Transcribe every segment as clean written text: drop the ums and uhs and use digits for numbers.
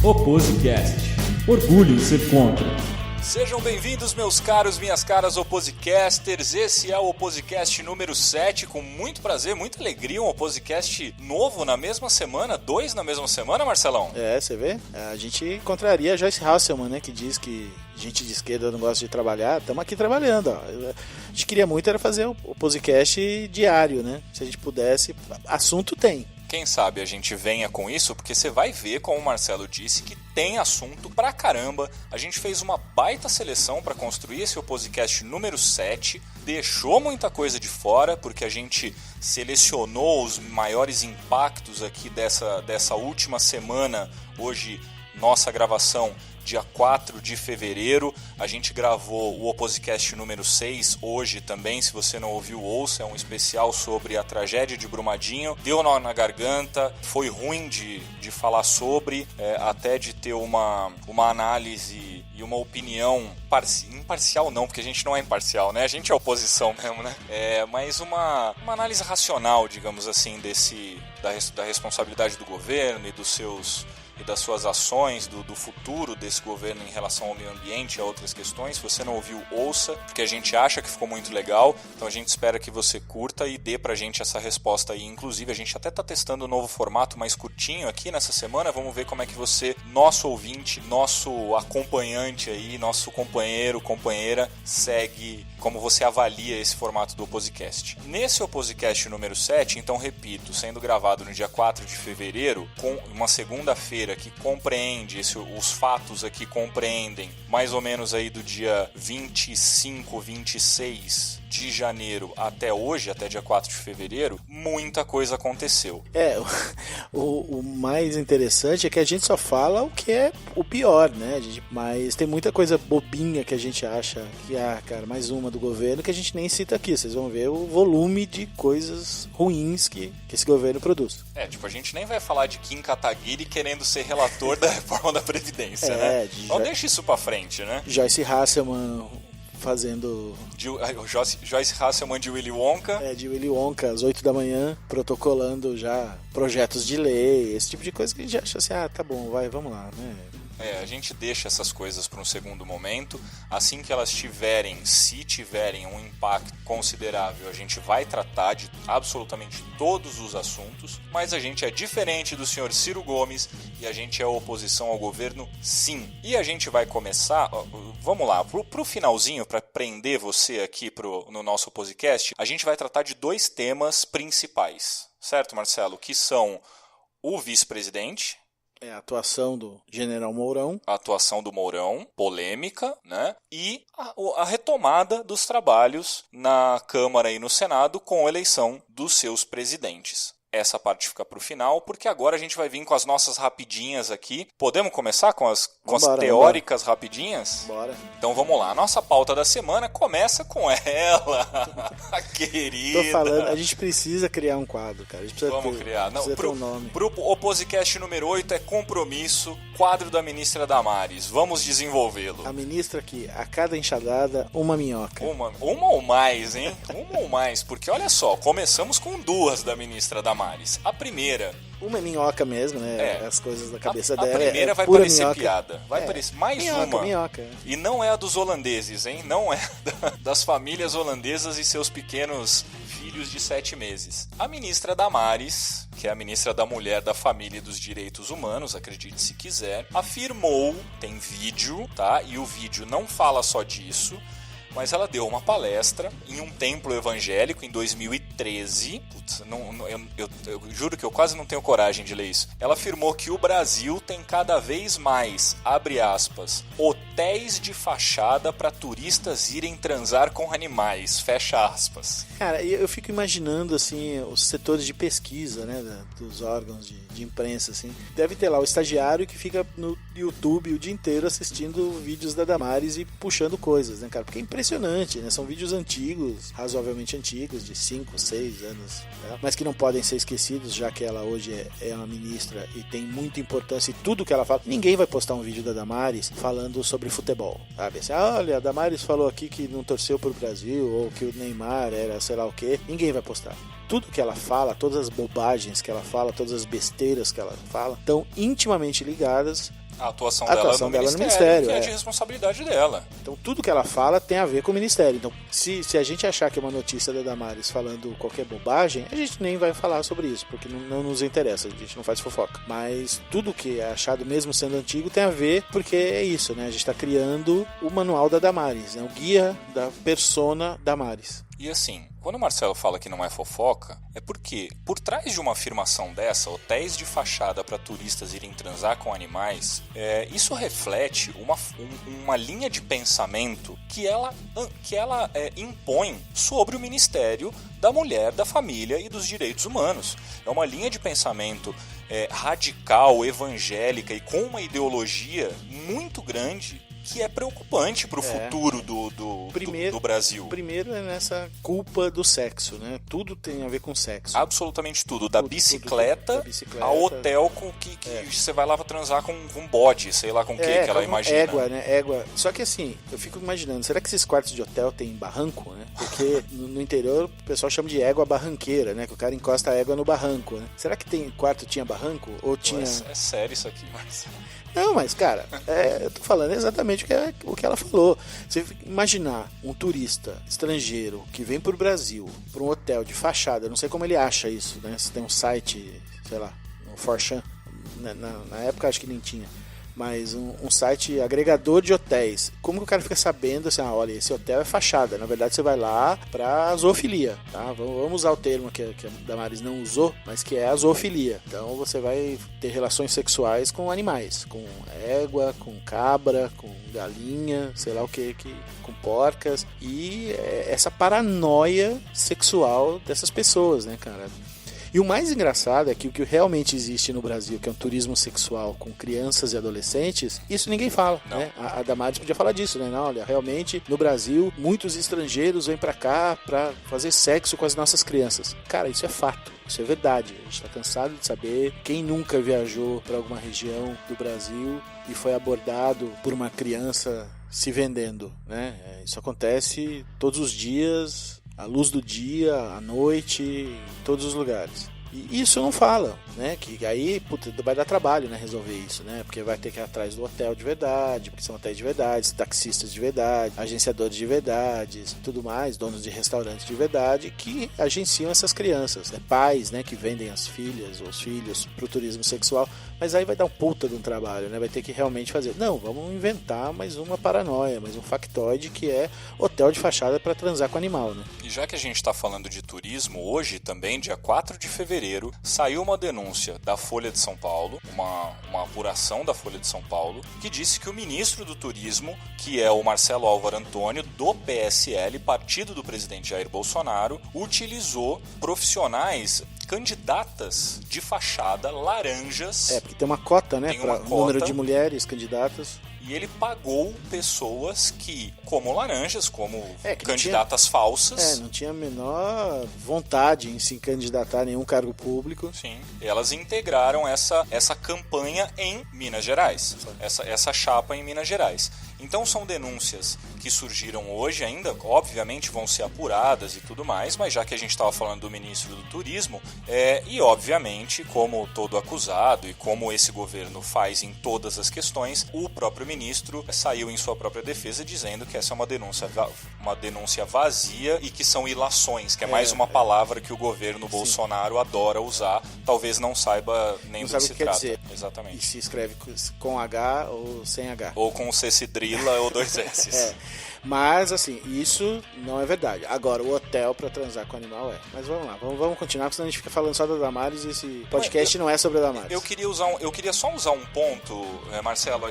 Oposicast. Orgulho em ser contra. Sejam bem-vindos, meus caros, minhas caras Oposicasters. Esse é o Oposicast número 7, com muito prazer, muita alegria, um Oposicast novo na mesma semana, 2 na mesma semana, Marcelão? Você vê? A gente contraria a Joyce Hasselman, né, que diz que gente de esquerda não gosta de trabalhar. Estamos aqui trabalhando, ó. A gente queria muito era fazer o Oposicast diário, né? Se a gente pudesse, assunto tem. Quem sabe a gente venha com isso, porque você vai ver, como o Marcelo disse, que tem assunto pra caramba. A gente fez uma baita seleção para construir esse Oposicast número 7, deixou muita coisa de fora, porque a gente selecionou os maiores impactos aqui dessa última semana. Hoje, nossa gravação, dia 4 de fevereiro, a gente gravou o Oposicast número 6 hoje também, se você não ouviu, ouça, é um especial sobre a tragédia de Brumadinho, deu nó na garganta, foi ruim de falar sobre, até de ter uma análise e uma opinião imparcial não, porque a gente não é imparcial, né? A gente é oposição mesmo, né? Mas uma análise racional, digamos assim, da responsabilidade do governo e das suas ações, do futuro desse governo em relação ao meio ambiente e a outras questões. Se você não ouviu, ouça, porque a gente acha que ficou muito legal, então a gente espera que você curta e dê pra gente essa resposta aí. Inclusive, a gente até tá testando um novo formato mais curtinho aqui nessa semana, vamos ver como é que você, nosso ouvinte, nosso acompanhante aí, nosso companheiro, companheira, segue, como você avalia esse formato do Oposicast. Nesse Oposicast número 7, então repito, sendo gravado no dia 4 de fevereiro, com uma segunda-feira que compreende, os fatos aqui compreendem mais ou menos aí do dia 25, 26 de janeiro até hoje, até dia 4 de fevereiro, muita coisa aconteceu. O mais interessante é que a gente só fala o que é o pior, né? Mas tem muita coisa bobinha que a gente acha que, cara, mais uma do governo que a gente nem cita aqui. Vocês vão ver o volume de coisas ruins que esse governo produz. A gente nem vai falar de Kim Kataguiri querendo ser relator da reforma da Previdência, né? Então deixa isso pra frente, né? Joyce Hasselman fazendo... Joyce Hasselman de Willy Wonka. De Willy Wonka, às 8 da manhã, protocolando já projetos de lei, esse tipo de coisa que a gente acha assim, tá bom, vamos lá, né? A gente deixa essas coisas para um segundo momento. Assim que elas se tiverem um impacto considerável, a gente vai tratar de absolutamente todos os assuntos, mas a gente é diferente do senhor Ciro Gomes e a gente é oposição ao governo, sim. E a gente vai começar, vamos lá, pro finalzinho, para prender você aqui no nosso podcast, a gente vai tratar de 2 temas principais, certo, Marcelo? Que são o vice-presidente, a atuação do general Mourão. A atuação do Mourão, polêmica, né? E a retomada dos trabalhos na Câmara e no Senado com a eleição dos seus presidentes. Essa parte fica para o final, porque agora a gente vai vir com as nossas rapidinhas aqui. Podemos começar com as teóricas rapidinhas? Bora. Então vamos lá. A nossa pauta da semana começa com ela, a querida. Tô falando, a gente precisa criar um quadro, cara. A gente precisa criar. Não, ter um nome. Pro Oposicast número 8 é compromisso, quadro da ministra Damares. Vamos desenvolvê-lo. A ministra aqui, a cada enxadada, uma minhoca. Uma ou mais, hein? Uma ou mais, porque olha só, começamos com 2 da ministra Damares. A primeira... Uma é minhoca mesmo, né? As coisas da cabeça dela. A primeira vai pura parecer minhoca. Piada. Vai parecer mais uma. Minhoca. E não é a dos holandeses, hein? Não é das famílias holandesas e seus pequenos filhos de 7 meses. A ministra Damares, que é a ministra da Mulher, da Família e dos Direitos Humanos, acredite se quiser, afirmou, tem vídeo, tá? E o vídeo não fala só disso, mas ela deu uma palestra em um templo evangélico em 2013. Putz, eu juro que eu quase não tenho coragem de ler isso. Ela afirmou que o Brasil tem cada vez mais, abre aspas, hotéis de fachada para turistas irem transar com animais, fecha aspas. Cara, eu fico imaginando, assim, os setores de pesquisa, né, dos órgãos de imprensa, assim. Deve ter lá o estagiário que fica no YouTube o dia inteiro assistindo vídeos da Damares e puxando coisas, né, cara? Porque é impressionante, né? São vídeos antigos, razoavelmente antigos, de 5, 6 anos, né? Mas que não podem ser esquecidos, já que ela hoje é uma ministra e tem muita importância e tudo que ela fala. Ninguém vai postar um vídeo da Damares falando sobre futebol, sabe? Assim, olha, a Damares falou aqui que não torceu pro Brasil, ou que o Neymar era sei lá o quê. Ninguém vai postar. Tudo que ela fala, todas as bobagens que ela fala, todas as besteiras que ela fala, estão intimamente ligadas A atuação A atuação dela no Ministério, que é de responsabilidade dela. Então tudo que ela fala tem a ver com o Ministério. Então se a gente achar que é uma notícia da Damares falando qualquer bobagem, a gente nem vai falar sobre isso, porque não nos interessa, a gente não faz fofoca. Mas tudo que é achado, mesmo sendo antigo, tem a ver, porque é isso, né? A gente está criando o manual da Damares, né? O guia da persona Damares. E assim, quando o Marcelo fala que não é fofoca, é porque, por trás de uma afirmação dessa, hotéis de fachada para turistas irem transar com animais, isso reflete uma linha de pensamento que ela impõe sobre o Ministério da Mulher, da Família e dos Direitos Humanos. É uma linha de pensamento radical, evangélica e com uma ideologia muito grande, que é preocupante para o futuro do Brasil. Primeiro é nessa culpa do sexo, né? Tudo tem a ver com sexo. Absolutamente tudo. Da bicicleta ao hotel que você vai lá para transar com um bode, sei lá com o que ela imagina. Égua, né? Égua. Só que assim, eu fico imaginando, será que esses quartos de hotel tem barranco, né? Porque no interior o pessoal chama de égua barranqueira, né? Que o cara encosta a égua no barranco, né? Será que quarto tinha barranco? Ou tinha... É sério isso aqui, Marcelo. Não, mas, cara, eu tô falando exatamente o que ela falou. Você imaginar um turista estrangeiro que vem pro Brasil, pra um hotel de fachada, não sei como ele acha isso, né? Se tem um site, sei lá, no 4chan, na época acho que nem tinha, mas um site agregador de hotéis. Como que o cara fica sabendo assim, olha, esse hotel é fachada? Na verdade você vai lá pra zoofilia, tá? Vamos usar o termo que a Damares não usou, mas que é a zoofilia. Então você vai ter relações sexuais com animais, com égua, com cabra, com galinha, sei lá o que, com porcas, e essa paranoia sexual dessas pessoas, né, cara? E o mais engraçado é que o que realmente existe no Brasil, que é um turismo sexual com crianças e adolescentes, isso ninguém fala, né? A Damares podia falar disso, né? Não, olha, realmente no Brasil muitos estrangeiros vêm pra cá pra fazer sexo com as nossas crianças. Cara, isso é fato. Isso é verdade. A gente tá cansado de saber. Quem nunca viajou pra alguma região do Brasil e foi abordado por uma criança se vendendo, né? Isso acontece todos os dias, à luz do dia, à noite, em todos os lugares. E isso não fala, né? Que aí vai dar trabalho, né? Resolver isso, né? Porque vai ter que ir atrás do hotel de verdade, porque são hotéis de verdade, taxistas de verdade, agenciadores de verdade, tudo mais, donos de restaurantes de verdade, que agenciam essas crianças, né? Pais, né? Que vendem as filhas ou os filhos pro turismo sexual, mas aí vai dar um puta de um trabalho, né? Vai ter que realmente fazer. Não, vamos inventar mais uma paranoia, mais um factoide que é hotel de fachada para transar com animal, né? E já que a gente está falando de turismo, hoje também, dia 4 de fevereiro, saiu uma denúncia da Folha de São Paulo, uma apuração da Folha de São Paulo, que disse que o ministro do Turismo, que é o Marcelo Álvaro Antônio, do PSL, partido do presidente Jair Bolsonaro, utilizou profissionais, candidatas de fachada, laranjas. Porque tem uma cota, né? Para o número de mulheres candidatas. E ele pagou pessoas que, como laranjas, como candidatas falsas. Não tinha a menor vontade em se candidatar a nenhum cargo público. Sim, elas integraram essa campanha em Minas Gerais, essa chapa em Minas Gerais. Então são denúncias que surgiram hoje ainda, obviamente vão ser apuradas e tudo mais, mas já que a gente estava falando do ministro do Turismo, e obviamente, como todo acusado e como esse governo faz em todas as questões, o próprio ministro saiu em sua própria defesa dizendo que essa é uma denúncia vazia e que são ilações, que é mais uma palavra que o governo Bolsonaro adora usar, talvez não saiba nem do que se trata. Dizer. Exatamente. E se escreve com H ou sem H. Ou com C cedrila ou 2 S. Mas, assim, isso não é verdade. Agora, o hotel pra transar com animal é. Mas vamos lá, vamos continuar, porque senão a gente fica falando só da Damares e esse podcast não é sobre a Damares. Eu queria só usar um ponto, Marcelo.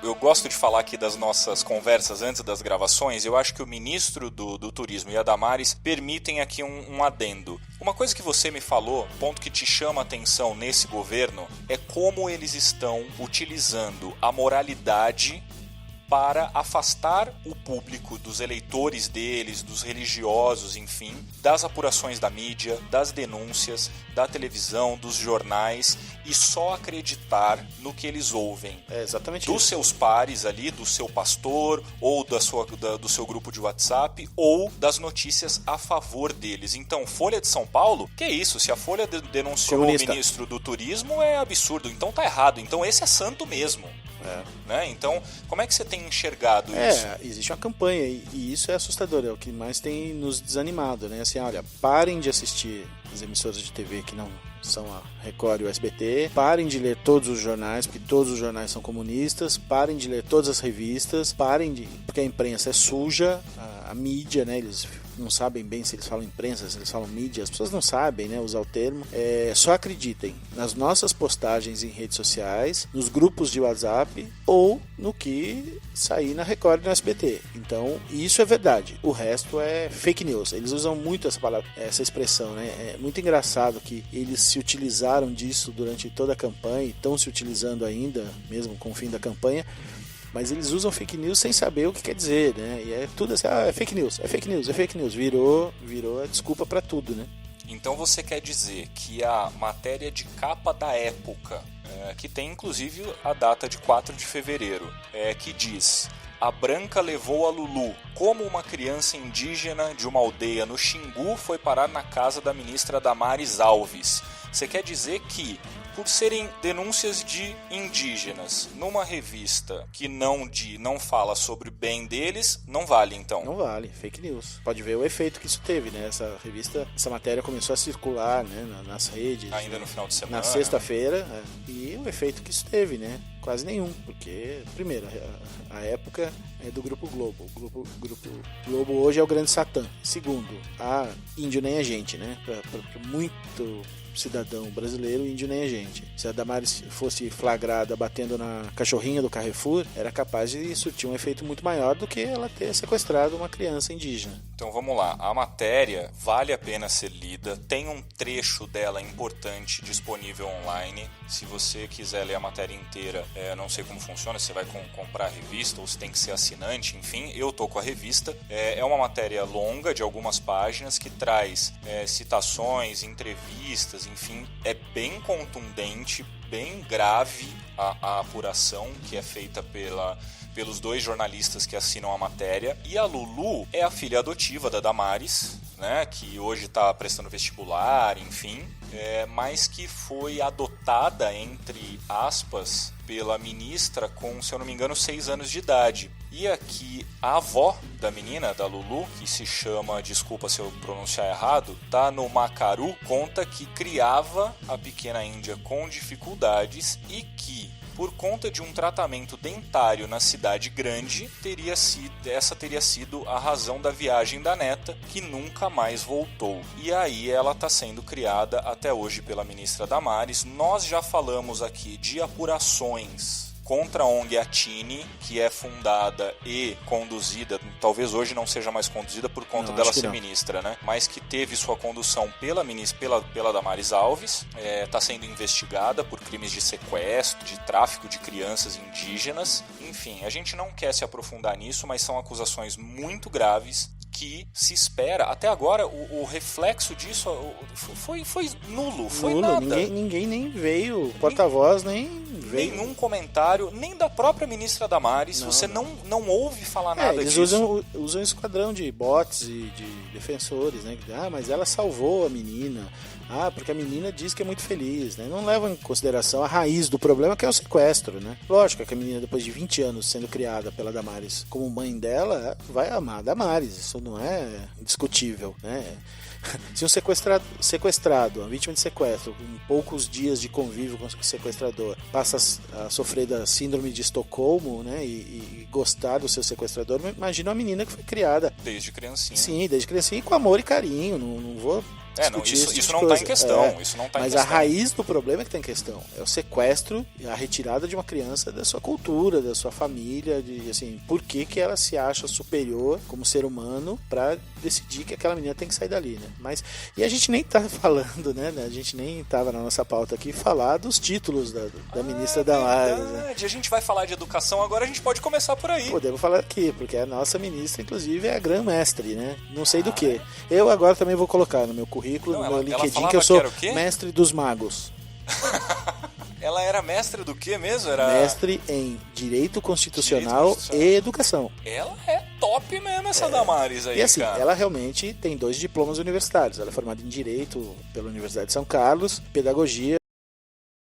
Eu gosto de falar aqui das nossas conversas antes das gravações. Eu acho que o ministro do Turismo e a Damares permitem aqui um adendo. Uma coisa que você me falou, ponto que te chama a atenção nesse governo, é como eles estão utilizando a moralidade para afastar o público dos eleitores deles, dos religiosos, enfim, das apurações da mídia, das denúncias, da televisão, dos jornais e só acreditar no que eles ouvem. É exatamente dos isso. seus pares ali, do seu pastor, ou do seu grupo de WhatsApp, ou das notícias a favor deles. Então, Folha de São Paulo, que é isso? Se a Folha denunciou Comunista. o ministro do turismo, é absurdo. Então tá errado. Então esse é santo mesmo. Né? Então, como é que você tem enxergado isso? Existe uma campanha e isso é assustador, é o que mais tem nos desanimado, né? Assim, olha, parem de assistir as emissoras de TV que não são a Record e o SBT, parem de ler todos os jornais, porque todos os jornais são comunistas, parem de ler todas as revistas, porque a imprensa é suja, a mídia, né? Eles não sabem bem se eles falam imprensa, se eles falam mídia, as pessoas não sabem, né, usar o termo. Só acreditem nas nossas postagens em redes sociais, nos grupos de WhatsApp ou no que sair na Record e no SBT. Então, isso é verdade. O resto é fake news. Eles usam muito essa palavra, essa expressão, né? É muito engraçado que eles se utilizaram disso durante toda a campanha e estão se utilizando ainda, mesmo com o fim da campanha. Mas eles usam fake news sem saber o que quer dizer, né? E é tudo assim, é fake news, é fake news, é fake news. Virou a desculpa para tudo, né? Então você quer dizer que a matéria de capa da época, que tem inclusive a data de 4 de fevereiro, que diz: a Branca levou a Lulu. Como uma criança indígena de uma aldeia no Xingu foi parar na casa da ministra Damares Alves. Você quer dizer que, por serem denúncias de indígenas numa revista que não fala sobre o bem deles, não vale então? Não vale, fake news. Pode ver o efeito que isso teve, né? Essa matéria começou a circular, né, nas redes. Ainda no final de semana. Na sexta-feira, e o efeito que isso teve, né? Quase nenhum, porque, primeiro, a época é do Grupo Globo. O Grupo Globo hoje é o grande Satã. Segundo, índio nem é gente, né? Pra muito cidadão brasileiro, índio nem é gente. Se a Damares fosse flagrada batendo na cachorrinha do Carrefour, era capaz de surtir um efeito muito maior do que ela ter sequestrado uma criança indígena. Então vamos lá, a matéria vale a pena ser lida, tem um trecho dela importante disponível online. Se você quiser ler a matéria inteira, não sei como funciona, você vai comprar a revista ou você tem que ser assinante, enfim, eu tô com a revista. É uma matéria longa, de algumas páginas, que traz citações, entrevistas, enfim, é bem contundente, bem grave a apuração que é feita pelos dois jornalistas que assinam a matéria. E a Lulu é a filha adotiva da Damares, né, que hoje está prestando vestibular, enfim, mas que foi adotada, entre aspas, pela ministra com, se eu não me engano, 6 anos de idade. E aqui a avó da menina, da Lulu, que se chama, desculpa se eu pronunciar errado, tá no Macaru, conta que criava a pequena índia com dificuldades e que, por conta de um tratamento dentário na cidade grande, essa teria sido a razão da viagem da neta, que nunca mais voltou. E aí ela está sendo criada até hoje pela ministra Damares. Nós já falamos aqui de apurações contra a ONG Atini, que é fundada e conduzida, talvez hoje não seja mais conduzida por conta dela ser ministra, né? Mas que teve sua condução pela Damares Alves, está sendo investigada por crimes de sequestro, de tráfico de crianças indígenas. Enfim, a gente não quer se aprofundar nisso, mas são acusações muito graves que se espera. Até agora, o reflexo disso foi nulo, foi nada. Ninguém nem veio, porta-voz nem veio. Nenhum comentário, nem da própria ministra Damares. Você não ouve falar nada eles disso. Usam um esquadrão de bots e de defensores, né? Mas ela salvou a menina. Porque a menina diz que é muito feliz, né? Não levam em consideração a raiz do problema, que é o sequestro, né? Lógico que a menina, depois de 20 anos sendo criada pela Damares como mãe dela, vai amar a Damares. Isso não é indiscutível, né? Se um sequestrado, uma vítima de sequestro, com poucos dias de convívio com o sequestrador, passa a sofrer da síndrome de Estocolmo, né, e gostar do seu sequestrador, imagina uma menina que foi criada desde criancinha. Sim, desde criancinha, e com amor e carinho. Não vou discutir isso esse tipo de não está coisa. em questão. Isso não tá em Mas questão. a raiz do problema é que está em questão. É o sequestro e a retirada de uma criança da sua cultura, da sua família, de assim, por que ela se acha superior como ser humano para decidir que aquela menina tem que sair dali, né? Mas, e a gente nem tá falando, né? A gente nem tava na nossa pauta aqui falar dos títulos da ministra Damares, né? A gente vai falar de educação agora, a gente pode começar por aí. Podemos falar aqui, porque a nossa ministra, inclusive, é a grã-mestre, né? Não sei do que. Eu agora também vou colocar no meu currículo, no meu LinkedIn, que eu sou mestre dos magos. Ela era mestre do que mesmo? Era mestre em Direito Constitucional e Educação. Ela é top mesmo, essa Damares aí, e assim, cara. Ela realmente tem 2 diplomas universitários. Ela é formada em Direito pela Universidade de São Carlos, Pedagogia